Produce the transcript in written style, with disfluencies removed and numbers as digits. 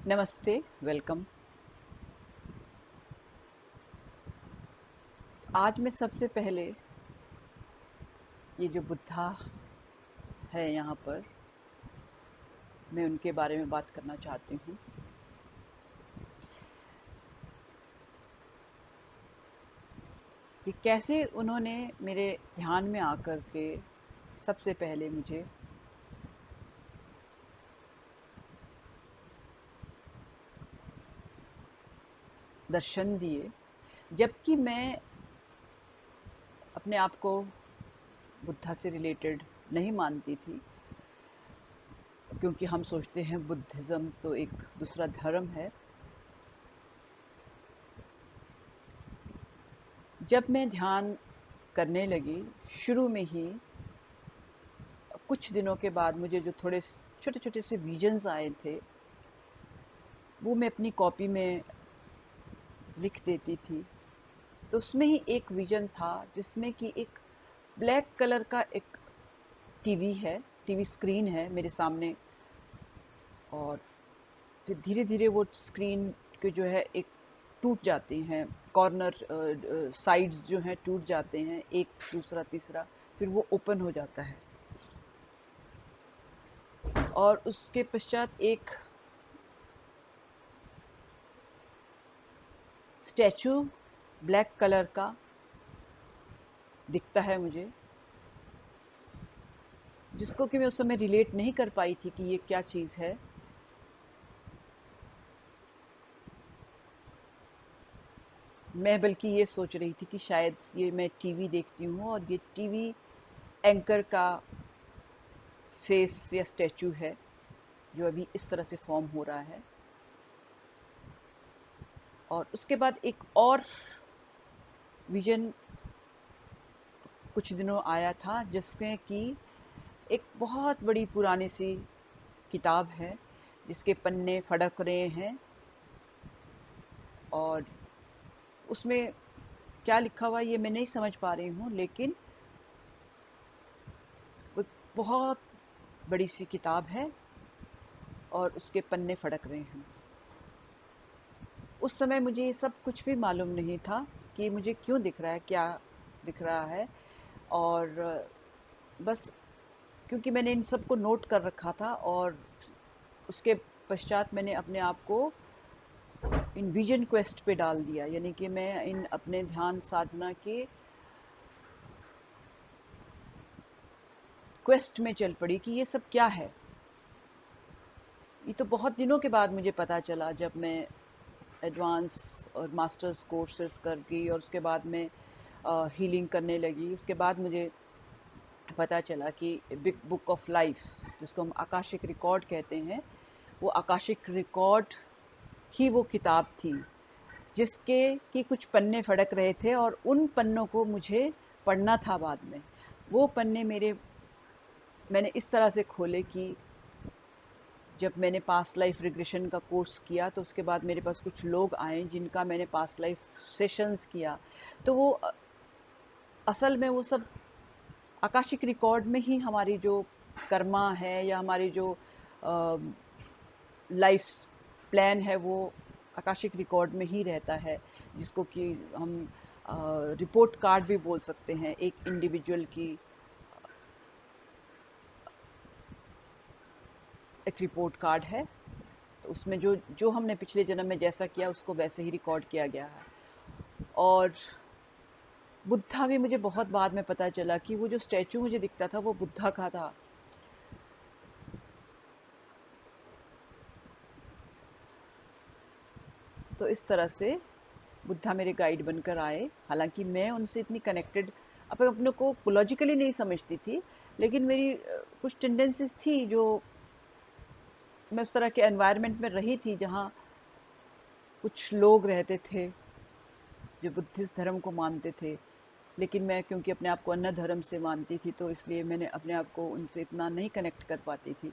नमस्ते, वेलकम। आज मैं सबसे पहले ये जो बुद्धा है यहाँ पर, मैं उनके बारे में बात करना चाहती हूँ कि कैसे उन्होंने मेरे ध्यान में आकर के सबसे पहले मुझे दर्शन दिए। जबकि मैं अपने आप को बुद्धा से रिलेटेड नहीं मानती थी, क्योंकि हम सोचते हैं बुद्धिज़्म तो एक दूसरा धर्म है। जब मैं ध्यान करने लगी, शुरू में ही कुछ दिनों के बाद मुझे जो थोड़े छोटे-छोटे से विजन्स आए थे, वो मैं अपनी कॉपी में लिख देती थी। तो उसमें ही एक विज़न था जिसमें कि एक ब्लैक कलर का एक टीवी है, टीवी स्क्रीन है मेरे सामने, और फिर धीरे-धीरे वो स्क्रीन के जो है एक टूट जाती हैं, कॉर्नर साइड्स जो हैं टूट जाते हैं, एक, दूसरा, तीसरा, फिर वो ओपन हो जाता है। और उसके पश्चात एक स्टैचू ब्लैक कलर का दिखता है मुझे, जिसको कि मैं उस समय रिलेट नहीं कर पाई थी कि ये क्या चीज़ है। मैं बल्कि ये सोच रही थी कि शायद ये मैं टीवी देखती हूँ और ये टीवी एंकर का फेस या स्टैचू है, जो अभी इस तरह से फॉर्म हो रहा है। और उसके बाद एक और विज़न कुछ दिनों आया था, जिसमें कि एक बहुत बड़ी पुरानी सी किताब है, जिसके पन्ने फड़क रहे हैं, और उसमें क्या लिखा हुआ है ये मैं नहीं समझ पा रही हूँ, लेकिन वो बहुत बड़ी सी किताब है और उसके पन्ने फड़क रहे हैं। उस समय मुझे ये सब कुछ भी मालूम नहीं था कि मुझे क्यों दिख रहा है, क्या दिख रहा है। और बस क्योंकि मैंने इन सब को नोट कर रखा था, और उसके पश्चात मैंने अपने आप को इन विजन क्वेस्ट पे डाल दिया, यानी कि मैं इन अपने ध्यान साधना के क्वेस्ट में चल पड़ी कि ये सब क्या है। ये तो बहुत दिनों के बाद मुझे पता चला, जब मैं एडवांस और मास्टर्स कोर्सेज कर गई और उसके बाद में हीलिंग करने लगी। उसके बाद मुझे पता चला कि बिग बुक ऑफ लाइफ, जिसको हम आकाशिक रिकॉर्ड कहते हैं, वो आकाशिक रिकॉर्ड ही वो किताब थी, जिसके कि कुछ पन्ने फड़क रहे थे, और उन पन्नों को मुझे पढ़ना था बाद में। वो पन्ने मैंने इस तरह से खोले कि जब मैंने पास्ट लाइफ रिग्रेशन का कोर्स किया, तो उसके बाद मेरे पास कुछ लोग आए जिनका मैंने पास्ट लाइफ सेशंस किया। तो वो असल में वो सब आकाशिक रिकॉर्ड में ही हमारी जो कर्मा है या हमारी जो लाइफ प्लान है, वो आकाशिक रिकॉर्ड में ही रहता है, जिसको कि हम रिपोर्ट कार्ड भी बोल सकते हैं। एक इंडिविजुअल की एक रिपोर्ट कार्ड है, तो उसमें जो जो हमने पिछले जन्म में जैसा किया उसको वैसे ही रिकॉर्ड किया गया है। और बुद्धा भी मुझे बहुत बाद में पता चला कि वो जो स्टैचू मुझे दिखता था वो बुद्धा का था। तो इस तरह से बुद्धा मेरे गाइड बनकर आए। हालांकि मैं उनसे इतनी कनेक्टेड अपने को लॉजिकली नहीं समझती थी, लेकिन मेरी कुछ टेंडेंसीज थी, जो मैं उस तरह के एनवायरनमेंट में रही थी जहाँ कुछ लोग रहते थे जो बुद्धिस्ट धर्म को मानते थे। लेकिन मैं क्योंकि अपने आप को अन्य धर्म से मानती थी, तो इसलिए मैंने अपने आप को उनसे इतना नहीं कनेक्ट कर पाती थी।